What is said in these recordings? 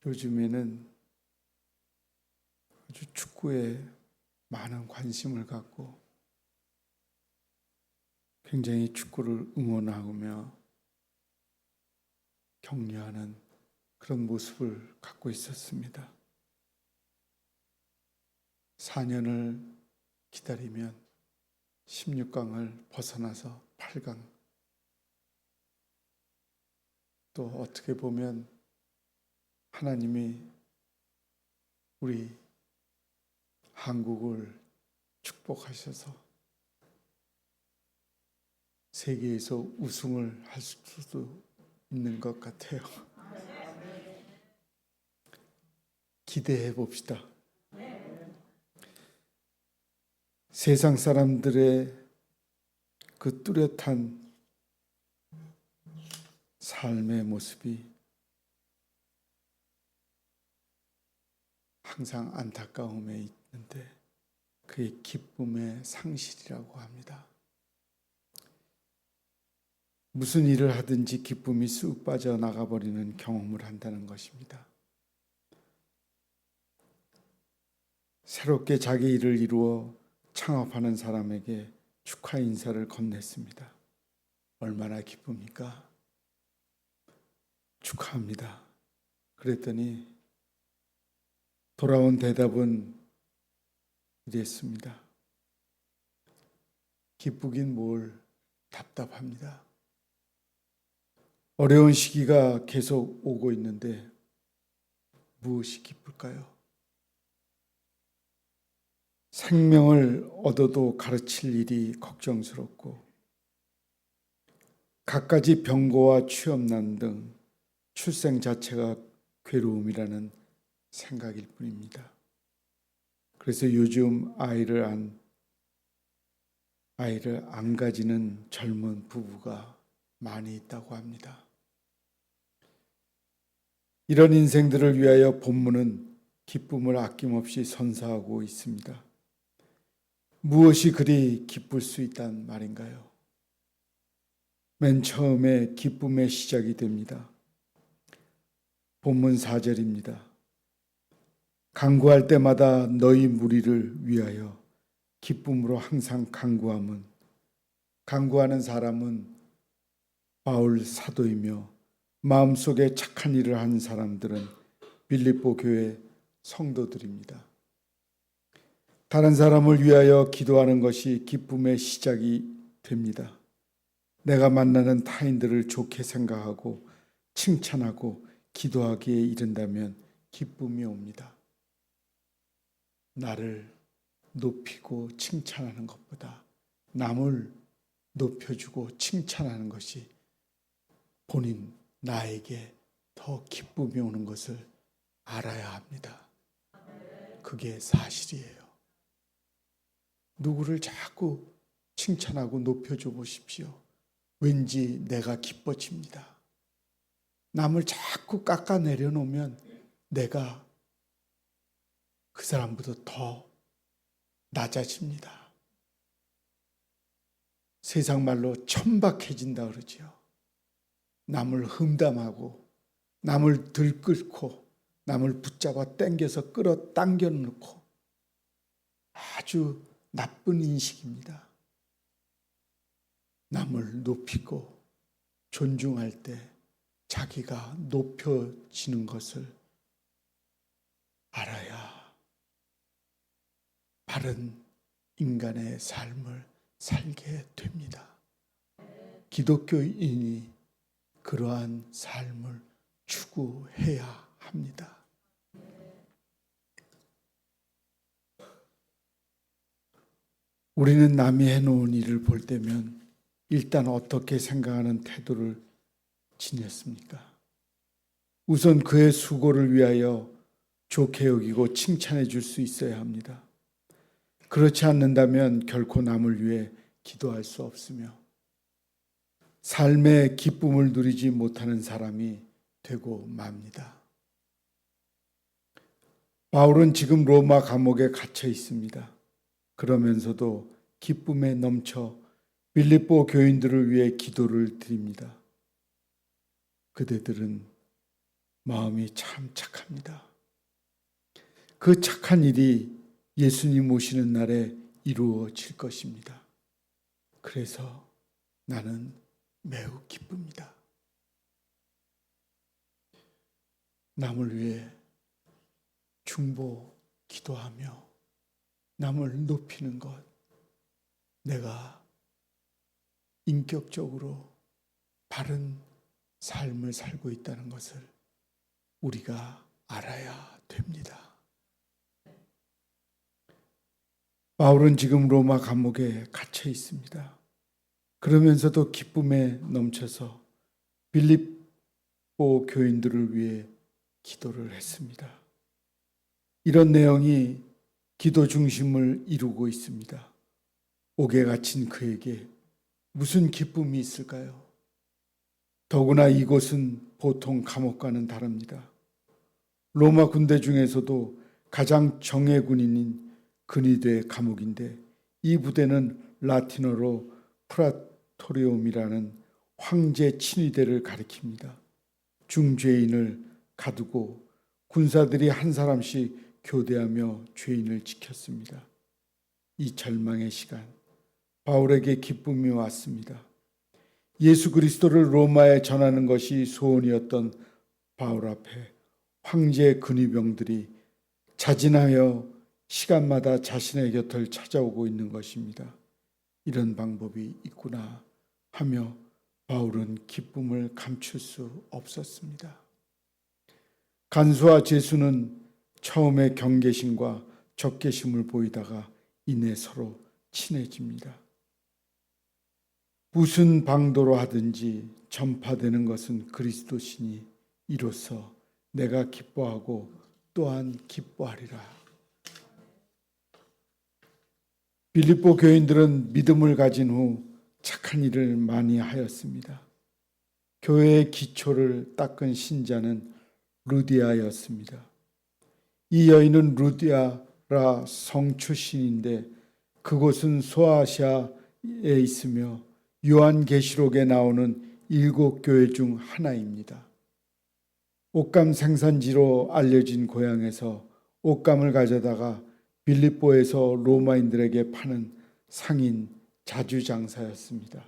요즘에는 아주 축구에 많은 관심을 갖고 굉장히 축구를 응원하며 격려하는 그런 모습을 갖고 있었습니다. 4년을 기다리면 16강을 벗어나서 8강, 또 어떻게 보면 하나님이 우리 한국을 축복하셔서 세계에서 우승을 할 수도 있는 것 같아요. 기대해 봅시다. 세상 사람들의 그 뚜렷한 삶의 모습이 항상 안타까움에 있는데 그의 기쁨의 상실이라고 합니다. 무슨 일을 하든지 기쁨이 쑥 빠져나가버리는 경험을 한다는 것입니다. 새롭게 자기 일을 이루어 창업하는 사람에게 축하 인사를 건넸습니다. 얼마나 기쁩니까? 축하합니다. 그랬더니 돌아온 대답은 이랬습니다. 기쁘긴 뭘, 답답합니다. 어려운 시기가 계속 오고 있는데 무엇이 기쁠까요? 생명을 얻어도 가르칠 일이 걱정스럽고 갖가지 병고와 취업난 등 출생 자체가 괴로움이라는 생각일 뿐입니다. 그래서 요즘 아이를 안 가지는 젊은 부부가 많이 있다고 합니다. 이런 인생들을 위하여 본문은 기쁨을 아낌없이 선사하고 있습니다. 무엇이 그리 기쁠 수 있단 말인가요? 맨 처음에 기쁨의 시작이 됩니다. 본문 4절입니다. 간구할 때마다 너희 무리를 위하여 기쁨으로 항상 간구하는 사람은 바울 사도이며 마음속에 착한 일을 한 사람들은 빌립보 교회 성도들입니다. 다른 사람을 위하여 기도하는 것이 기쁨의 시작이 됩니다. 내가 만나는 타인들을 좋게 생각하고 칭찬하고 기도하기에 이른다면 기쁨이 옵니다. 나를 높이고 칭찬하는 것보다 남을 높여주고 칭찬하는 것이 본인 나에게 더 기쁨이 오는 것을 알아야 합니다. 그게 사실이에요. 누구를 자꾸 칭찬하고 높여줘 보십시오. 왠지 내가 기뻐집니다. 남을 자꾸 깎아내려 놓으면 내가 그 사람보다 더 낮아집니다. 세상 말로 천박해진다 그러죠. 남을 흠담하고 남을 들끓고 남을 붙잡아 당겨서 끌어당겨 놓고 아주 나쁜 인식입니다. 남을 높이고 존중할 때 자기가 높여지는 것을 알아야 바른 인간의 삶을 살게 됩니다. 기독교인이 그러한 삶을 추구해야 합니다. 우리는 남이 해놓은 일을 볼 때면 일단 어떻게 생각하는 태도를 지녔습니까? 우선 그의 수고를 위하여 좋게 여기고 칭찬해 줄 수 있어야 합니다. 그렇지 않는다면 결코 남을 위해 기도할 수 없으며 삶의 기쁨을 누리지 못하는 사람이 되고 맙니다. 바울은 지금 로마 감옥에 갇혀 있습니다. 그러면서도 기쁨에 넘쳐 빌립보 교인들을 위해 기도를 드립니다. 그대들은 마음이 참 착합니다. 그 착한 일이 예수님 오시는 날에 이루어질 것입니다. 그래서 나는 매우 기쁩니다. 남을 위해 중보 기도하며 남을 높이는 것, 내가 인격적으로 바른 삶을 살고 있다는 것을 우리가 알아야 됩니다. 바울은 지금 로마 감옥에 갇혀 있습니다. 그러면서도 기쁨에 넘쳐서 빌립보 교인들을 위해 기도를 했습니다. 이런 내용이 기도 중심을 이루고 있습니다. 옥에 갇힌 그에게 무슨 기쁨이 있을까요? 더구나 이곳은 보통 감옥과는 다릅니다. 로마 군대 중에서도 가장 정예 군인인 근위대 감옥인데 이 부대는 라틴어로 프라토리움이라는 황제 친위대를 가리킵니다. 중죄인을 가두고 군사들이 한 사람씩 교대하며 죄인을 지켰습니다. 이 절망의 시간, 바울에게 기쁨이 왔습니다. 예수 그리스도를 로마에 전하는 것이 소원이었던 바울 앞에 황제 근위병들이 자진하여 시간마다 자신의 곁을 찾아오고 있는 것입니다. 이런 방법이 있구나 하며 바울은 기쁨을 감출 수 없었습니다. 간수와 제수는 처음에 경계심과 적개심을 보이다가 이내 서로 친해집니다. 무슨 방도로 하든지 전파되는 것은 그리스도시니 이로써 내가 기뻐하고 또한 기뻐하리라. 빌립보 교인들은 믿음을 가진 후 착한 일을 많이 하였습니다. 교회의 기초를 닦은 신자는 루디아였습니다. 이 여인은 루디아라 성 출신인데 그곳은 소아시아에 있으며 요한계시록에 나오는 7교회 중 하나입니다. 옷감 생산지로 알려진 고향에서 옷감을 가져다가 빌립보에서 로마인들에게 파는 상인 자주장사였습니다.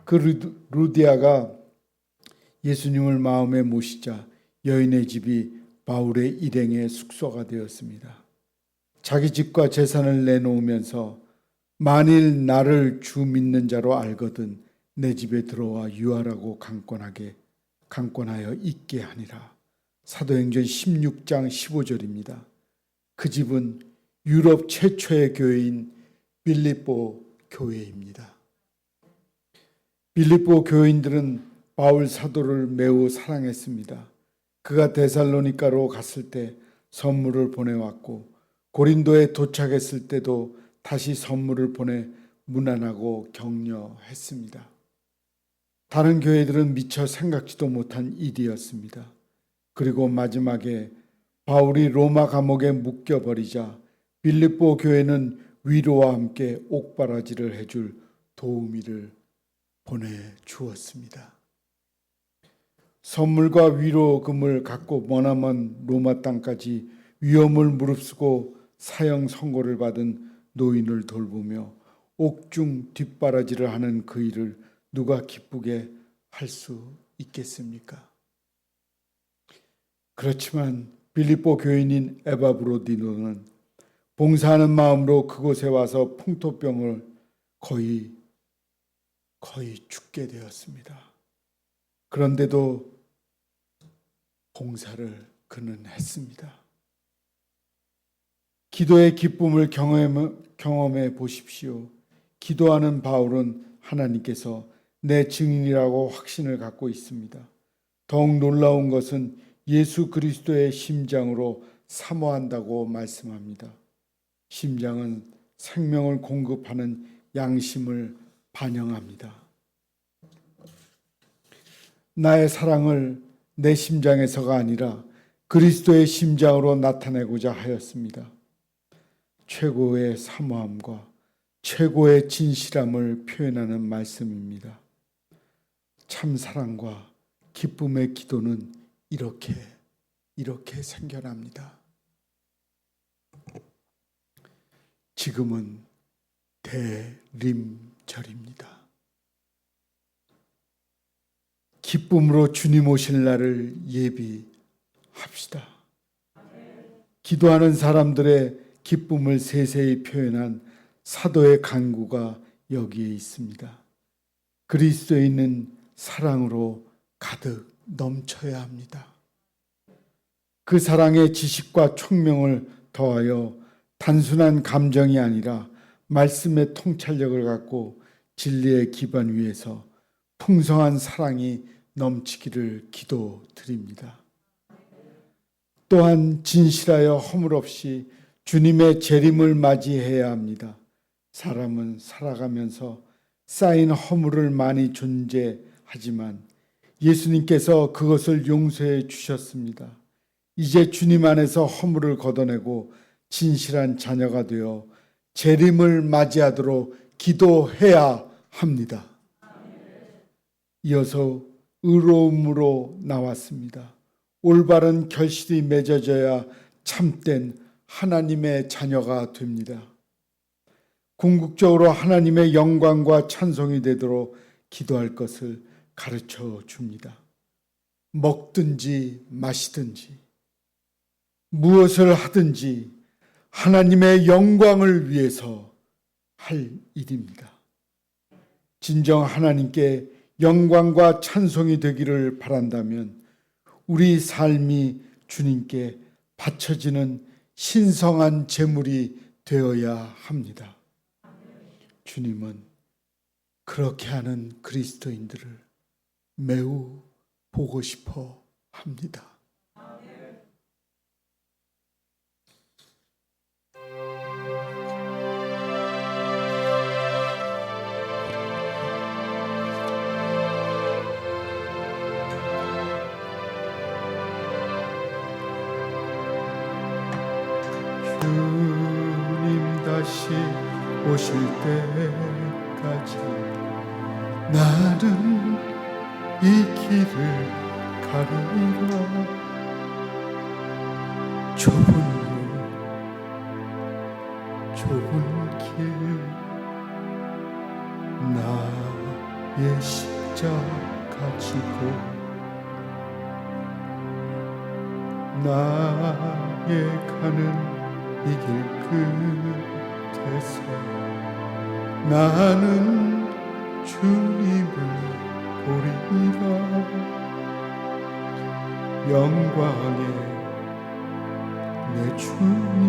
그 루디아가 예수님을 마음에 모시자 여인의 집이 바울의 일행의 숙소가 되었습니다. 자기 집과 재산을 내놓으면서 만일 나를 주 믿는 자로 알거든 내 집에 들어와 유하라고 강권하여 있게 하니라. 사도행전 16장 15절입니다. 그 집은 유럽 최초의 교회인 빌립보 교회입니다. 빌립보 교인들은 바울 사도를 매우 사랑했습니다. 그가 데살로니가로 갔을 때 선물을 보내왔고 고린도에 도착했을 때도 다시 선물을 보내 문안하고 격려했습니다. 다른 교회들은 미처 생각지도 못한 일이었습니다. 그리고 마지막에 바울이 로마 감옥에 묶여버리자 빌립보 교회는 위로와 함께 옥바라지를 해줄 도우미를 보내주었습니다. 선물과 위로금을 갖고 머나먼 로마 땅까지 위험을 무릅쓰고 사형 선고를 받은 노인을 돌보며 옥중 뒷바라지를 하는 그 일을 누가 기쁘게 할 수 있겠습니까? 그렇지만 빌립보 교인인 에바브로디노는 봉사하는 마음으로 그곳에 와서 풍토병을 거의 죽게 되었습니다. 그런데도 봉사를 그는 했습니다. 기도의 기쁨을 경험해 보십시오. 기도하는 바울은 하나님께서 내 증인이라고 확신을 갖고 있습니다. 더욱 놀라운 것은 예수 그리스도의 심장으로 사모한다고 말씀합니다. 심장은 생명을 공급하는 양심을 반영합니다. 나의 사랑을 내 심장에서가 아니라 그리스도의 심장으로 나타내고자 하였습니다. 최고의 사모함과 최고의 진실함을 표현하는 말씀입니다. 참 사랑과 기쁨의 기도는 이렇게 생겨납니다. 지금은 대림절입니다. 기쁨으로 주님 오실 날을 예비합시다. 기도하는 사람들의 기쁨을 세세히 표현한 사도의 간구가 여기에 있습니다. 그리스도에 있는 사랑으로 가득 넘쳐야 합니다. 그 사랑의 지식과 총명을 더하여 단순한 감정이 아니라 말씀의 통찰력을 갖고 진리의 기반 위에서 풍성한 사랑이 넘치기를 기도드립니다. 또한 진실하여 허물 없이 주님의 재림을 맞이해야 합니다. 사람은 살아가면서 쌓인 허물을 많이 존재하지만 예수님께서 그것을 용서해 주셨습니다. 이제 주님 안에서 허물을 걷어내고 진실한 자녀가 되어 재림을 맞이하도록 기도해야 합니다. 이어서 의로움으로 나왔습니다. 올바른 결실이 맺어져야 참된 하나님의 자녀가 됩니다. 궁극적으로 하나님의 영광과 찬송이 되도록 기도할 것을 가르쳐 줍니다. 먹든지 마시든지 무엇을 하든지 하나님의 영광을 위해서 할 일입니다. 진정 하나님께 영광과 찬송이 되기를 바란다면 우리 삶이 주님께 바쳐지는 신성한 제물이 되어야 합니다. 주님은 그렇게 하는 그리스도인들을 매우 보고 싶어 합니다. 주님 다시 오실 때까지 나는 이 길을 가리라. 좁은 길 나의 십자가 지고 나의 가는 이 길 끝에서 나는 주님을 보리라. 영광의 내 주님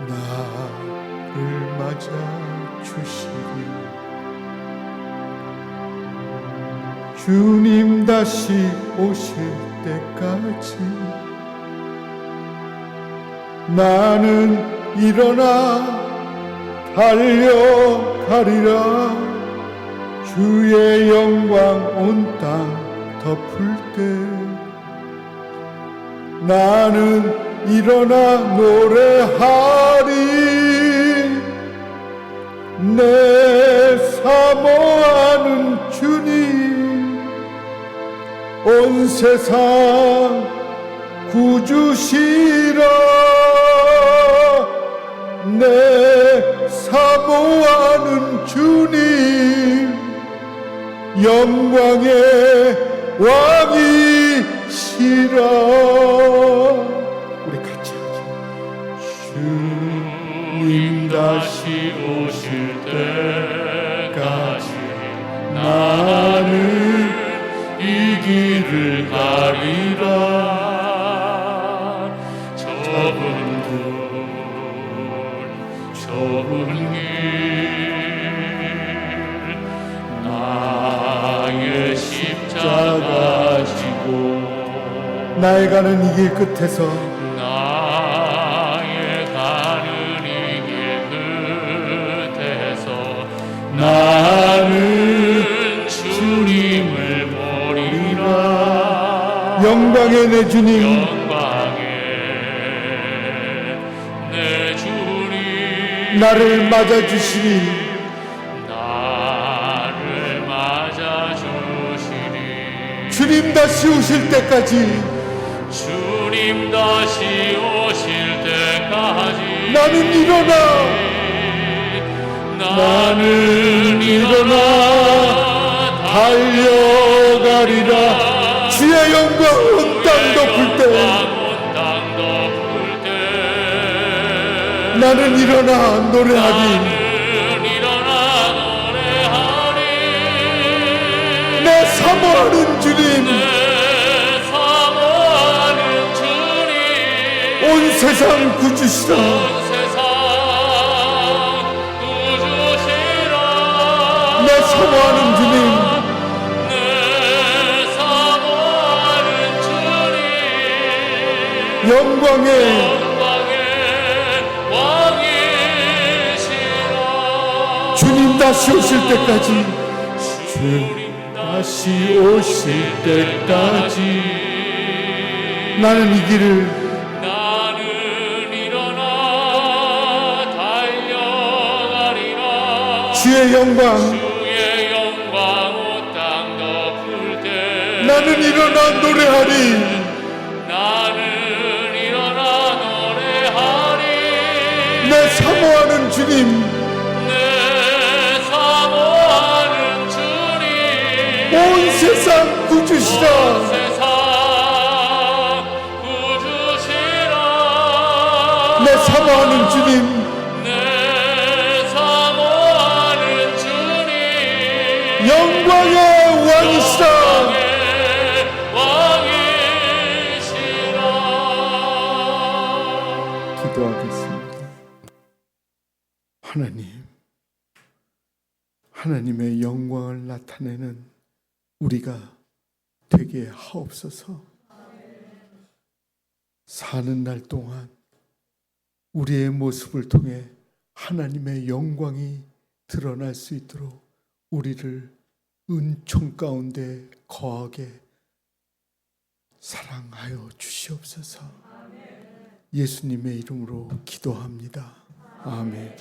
나를 맞아 주시리. 주님 다시 오실 때까지 나는 일어나 달려가리라. 주의 영광 온 땅 덮을 때 나는 일어나 노래하리. 내 사모하는 주님 온 세상 구주시라. 내 사모하는 주님 영광의 왕이시라. 우리 같이 하자. 주님 다시 오실 때까지 나는 이 길을 가리라. 좁은 길 나의 십자가 지고 나의 가는 이 길 끝에서 나의 가는 이 길 끝에서 나는 주님을 보리라. 영광의 내 주님 나를 맞아주시니 주님 다시 오실 때까지 주님 다시 오실 때까지 나는 일어나 달려가리라. 주의 영광 온 땅 덮을 때 나는 일어나 노래하리. 내 사모하는 주님, 온 세상 구주시라. 내 사모하는 주님, 영광의 주님 다시 오실 때까지, 주님 다시 오실 때까지 나는 이 길을 달려가리라. 주의 영광 온 땅 덮을 때 나는 일어나 노래하리. 내 사모하는 주님, 온 세상 구주시라. 내 사모하는 주님, 영광의 왕이시라. 기도하겠습니다. 하나님의 영광을 나타내는 우리가 되게 하옵소서. 사는 날 동안 우리의 모습을 통해 하나님의 영광이 드러날 수 있도록 우리를 은총 가운데 거하게 사랑하여 주시옵소서. 예수님의 이름으로 기도합니다. 아멘.